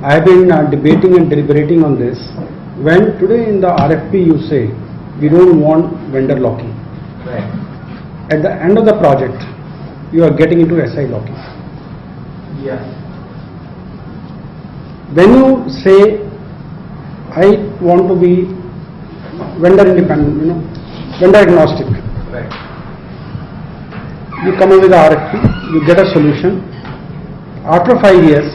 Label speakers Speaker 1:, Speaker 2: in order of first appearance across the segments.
Speaker 1: I have been debating and deliberating on this. When today in the RFP you say we don't want vendor locking.
Speaker 2: Right.
Speaker 1: At the end of the project, you are getting into SI locking.
Speaker 2: Yeah.
Speaker 1: When you say, I want to be vendor independent, vendor agnostic.
Speaker 2: Right.
Speaker 1: You come up with the RFP, you get a solution. After 5 years,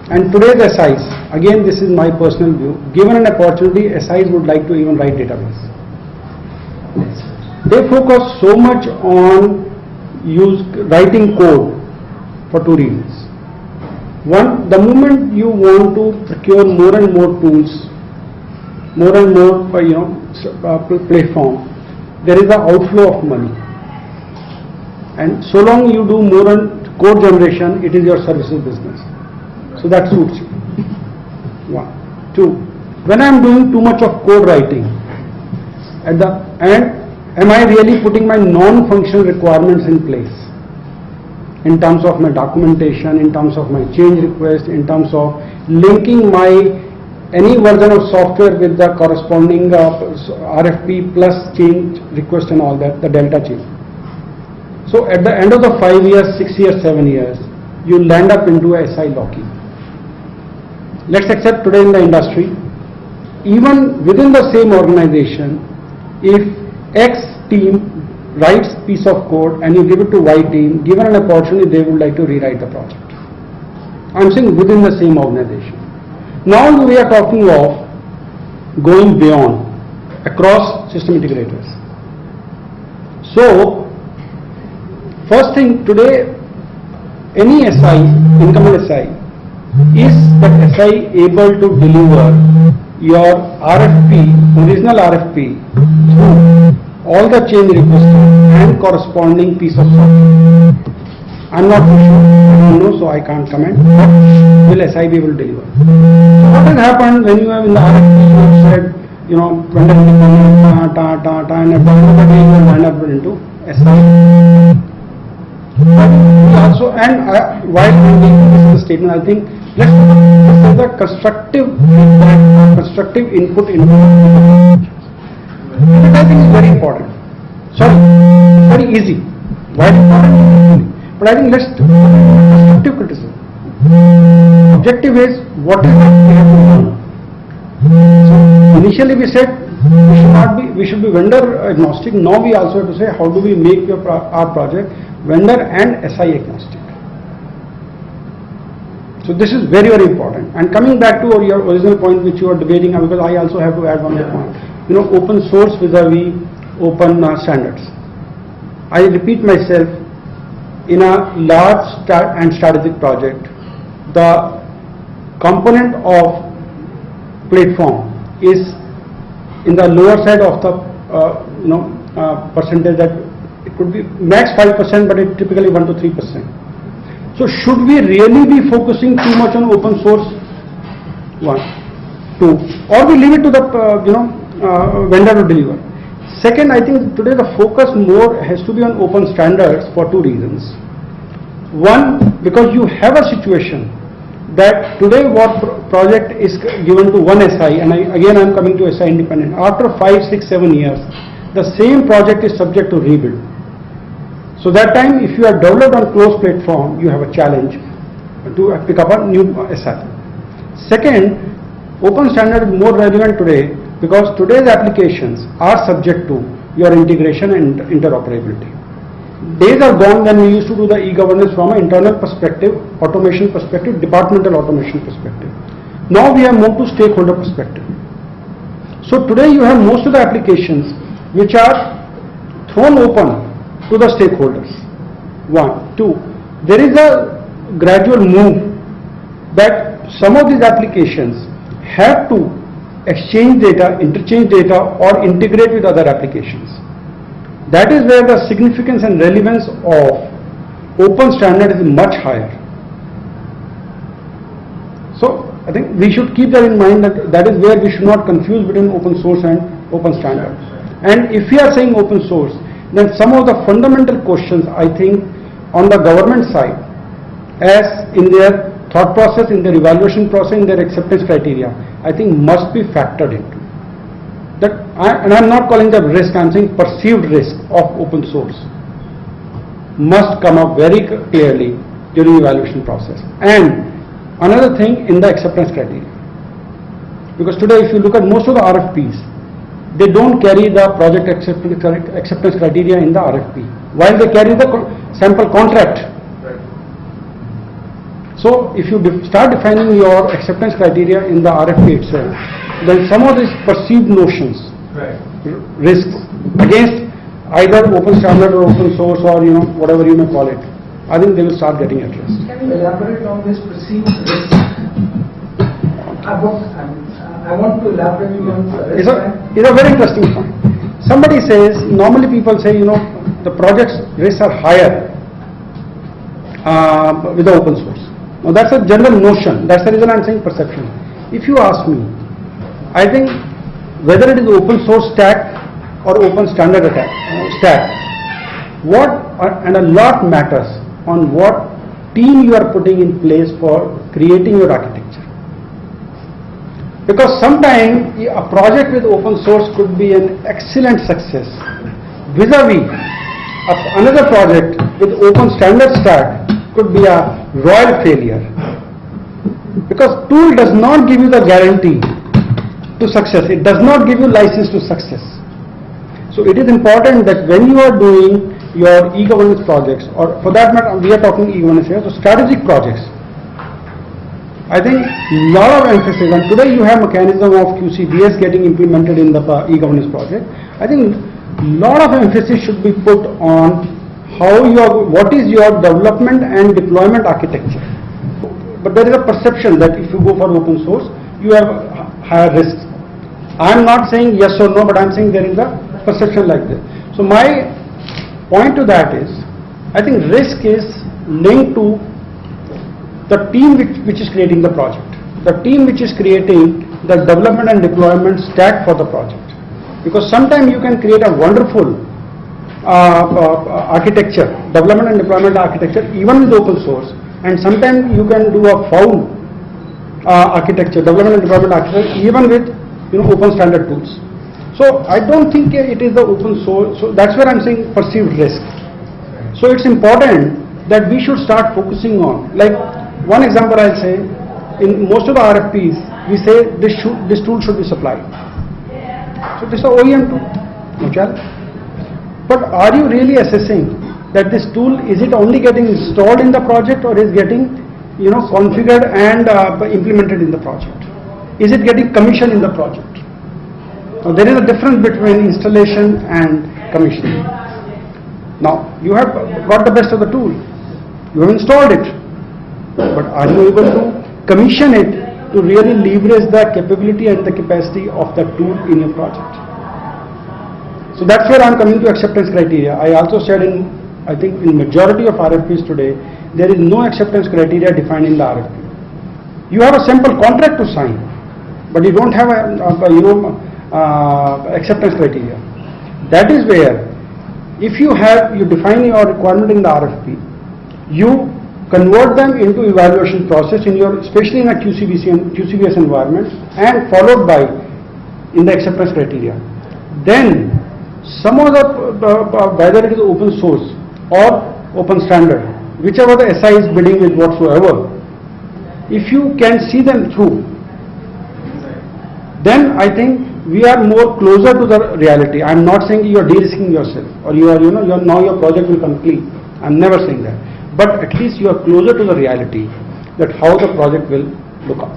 Speaker 1: and today's SIs, again this is my personal view, given an opportunity, SIs would like to even write database. They focus so much on writing code for two reasons. One, the moment you want to procure more and more tools, more and more platform, there is an outflow of money. And so long you do more on code generation, it is your services business. So that suits you. One. Two, when I am doing too much of code writing, at the end, am I really putting my non-functional requirements in place? In terms of my documentation, in terms of my change request, in terms of linking my any version of software with the corresponding RFP plus change request and all that, the delta change. So at the end of the 5 years, 6 years, 7 years, you land up into a SI locking. Let's accept today in the industry, even within the same organization, if X team writes piece of code and you give it to Y team, given an opportunity, they would like to rewrite the project. I'm saying within the same organization. Now we are talking of going beyond, across system integrators. So, first thing today, any SI, incumbent SI, is that SI able to deliver your RFP, original RFP, through all the change requests and corresponding piece of software? I'm not too sure, I don't know, so I can't comment. What will SI be able to deliver? So what has happened when you have in the RFP you have said, vendor independent, and at the end of the day you will wind up into SI. Also, and while making this statement, I think let's look at the constructive feedback, constructive input into which I think is very important. Sorry, it's very easy. Why important? But I think let's do constructive criticism. Objective is what is that we have to learn. So initially we said we should be vendor agnostic. Now we also have to say how do we make our project vendor and SI agnostic. So this is very, very important. And coming back to your original point which you are debating, because I also have to add one more point. Open source vis-a-vis open standards. I repeat myself, in a large and strategic project, the component of platform is in the lower side of the percentage, that it could be max 5%, but it typically 1 to 3%. So should we really be focusing too much on open source? One. Two. Or we leave it to the vendor to deliver. Second, I think today the focus more has to be on open standards for two reasons. One, because you have a situation that today what project is given to one SI, and again I'm coming to SI independent, after 5, 6, 7 years, the same project is subject to rebuild. So that time, if you are developed on closed platform, you have a challenge to pick up a new SI. Second, open standard is more relevant today because today's applications are subject to your integration and interoperability. Days are gone when we used to do the e-governance from an internal perspective, automation perspective, departmental automation perspective. Now we have moved to stakeholder perspective. So today you have most of the applications which are thrown open to the stakeholders. One. Two, there is a gradual move that some of these applications have to exchange data, interchange data, or integrate with other applications. That is where the significance and relevance of open standard is much higher. So I think we should keep that in mind, that is where we should not confuse between open source and open standard. And if we are saying open source, then some of the fundamental questions, I think, on the government side, as in their thought process, in their evaluation process, in their acceptance criteria, I think must be factored into. And I'm not calling that risk, I'm saying perceived risk of open source must come up very clearly during evaluation process. And another thing, in the acceptance criteria. Because today if you look at most of the RFPs, they don't carry the project acceptance criteria in the RFP, while they carry the sample contract.
Speaker 2: Right.
Speaker 1: So if you start defining your acceptance criteria in the RFP itself, then some of these perceived notions,
Speaker 2: Right.
Speaker 1: risks against either open standard or open source, or whatever you may call it, I think they will start getting addressed.
Speaker 3: Can you elaborate on this perceived risk? I want to elaborate on
Speaker 1: It's a very interesting point. Somebody says, normally people say, the project's risks are higher with the open source. Now that's a general notion. That's the reason I'm saying perception. If you ask me, I think whether it is open source stack or open standard stack, and a lot matters on what team you are putting in place for creating your architecture. Because sometimes a project with open source could be an excellent success vis-a-vis another project with open standard stack could be a royal failure. Because tool does not give you the guarantee to success. It does not give you license to success. So it is important that when you are doing your e-governance projects, or for that matter we are talking e-governance here, so strategic projects, I think a lot of emphasis, and today you have mechanism of QCBS getting implemented in the e-governance project. I think a lot of emphasis should be put on what is your development and deployment architecture. But there is a perception that if you go for open source, you have higher risks. I am not saying yes or no, but I am saying there is a perception like this. So my point to that is, I think risk is linked to the team which is creating the project, the team which is creating the development and deployment stack for the project. Because sometimes you can create a wonderful architecture, development and deployment architecture, even with open source, and sometimes you can do a foul architecture, development and deployment architecture, even with open standard tools. So I don't think it is the open source. So that's where I'm saying perceived risk. So it's important that we should start focusing on, like one example I'll say, in most of the RFPs we say this tool should be supplied. So this is an OEM tool, no challenge. But are you really assessing that this tool, is it only getting installed in the project, or is getting configured and implemented in the project? Is it getting commissioned in the project? Now there is a difference between installation and commissioning. Now you have got the best of the tool, you have installed it, but are you able to commission it to really leverage the capability and the capacity of the tool in your project? So that's where I'm coming to acceptance criteria. I also said I think in majority of RFPs today, there is no acceptance criteria defined in the RFP. You have a simple contract to sign, but you don't have acceptance criteria. That is where, if you define your requirement in the RFP, you convert them into evaluation process especially in a QCBS environment, and followed by in the acceptance criteria. Then some of the whether it is open source or open standard, whichever the SI is bidding with whatsoever, if you can see them through, then I think we are more closer to the reality. I am not saying you are de-risking yourself, or now your project will complete. I am never saying that. But at least you are closer to the reality that how the project will look up.